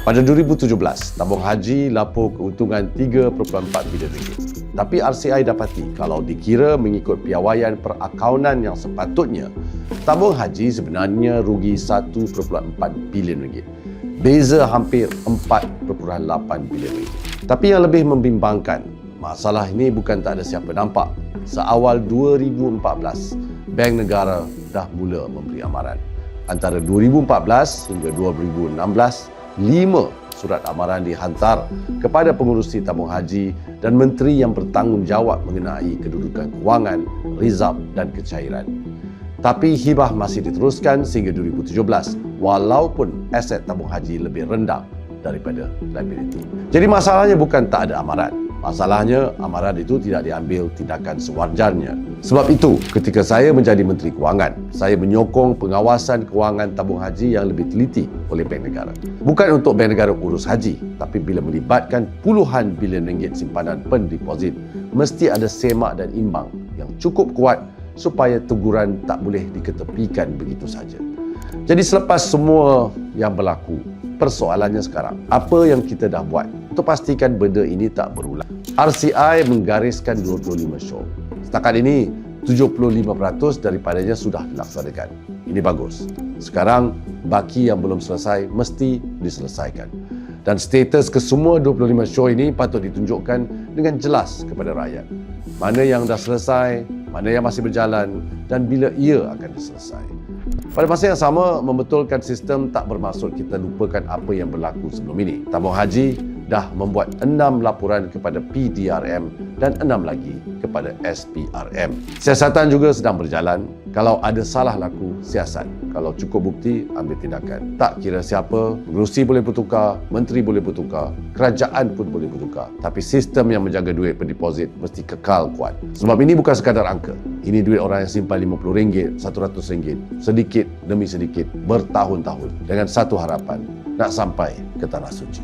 Pada 2017, tabung haji lapor keuntungan 3.4 bilion ringgit. Tapi RCI dapati kalau dikira mengikut piawaian perakaunan yang sepatutnya, tabung haji sebenarnya rugi 1.4 bilion ringgit. Beza hampir 4.8 bilion ringgit. Tapi yang lebih membimbangkan, masalah ini bukan tak ada siapa nampak. Seawal 2014, Bank Negara dah mula memberi amaran. Antara 2014 hingga 2016, 5 surat amaran dihantar kepada pengurusi tabung haji dan menteri yang bertanggungjawab mengenai kedudukan kewangan, rizab dan kecairan. Tapi hibah masih diteruskan sehingga 2017 walaupun aset tabung haji lebih rendah daripada liability. Jadi masalahnya bukan tak ada amaran. Masalahnya amaran itu tidak diambil tindakan sewajarnya. Sebab itu, ketika saya menjadi Menteri Kewangan, saya menyokong pengawasan kewangan tabung haji yang lebih teliti oleh Bank Negara. Bukan untuk Bank Negara urus haji, tapi bila melibatkan puluhan bilion ringgit simpanan pendeposit, mesti ada semak dan imbang yang cukup kuat supaya teguran tak boleh diketepikan begitu saja. Jadi selepas semua yang berlaku, persoalannya sekarang, apa yang kita dah buat untuk pastikan benda ini tak berulang? RCI menggariskan 25 show. Setakat ini, 75% daripadanya sudah dilaksanakan. Ini bagus. Sekarang, baki yang belum selesai mesti diselesaikan. Dan status kesemua 25 show ini patut ditunjukkan dengan jelas kepada rakyat. Mana yang dah selesai, mana yang masih berjalan dan bila ia akan diselesai. Pada masa yang sama, membetulkan sistem tak bermaksud kita lupakan apa yang berlaku sebelum ini. Tabung haji dah membuat 6 laporan kepada PDRM dan 6 lagi kepada SPRM. Siasatan juga sedang berjalan. Kalau ada salah laku, siasat. Kalau cukup bukti, ambil tindakan. Tak kira siapa, pengerusi boleh bertukar, menteri boleh bertukar, kerajaan pun boleh bertukar. Tapi sistem yang menjaga duit pendeposit mesti kekal kuat. Sebab ini bukan sekadar angka. Ini duit orang yang simpan RM50, RM100, sedikit demi sedikit, bertahun-tahun. Dengan satu harapan, nak sampai ke tanah suci.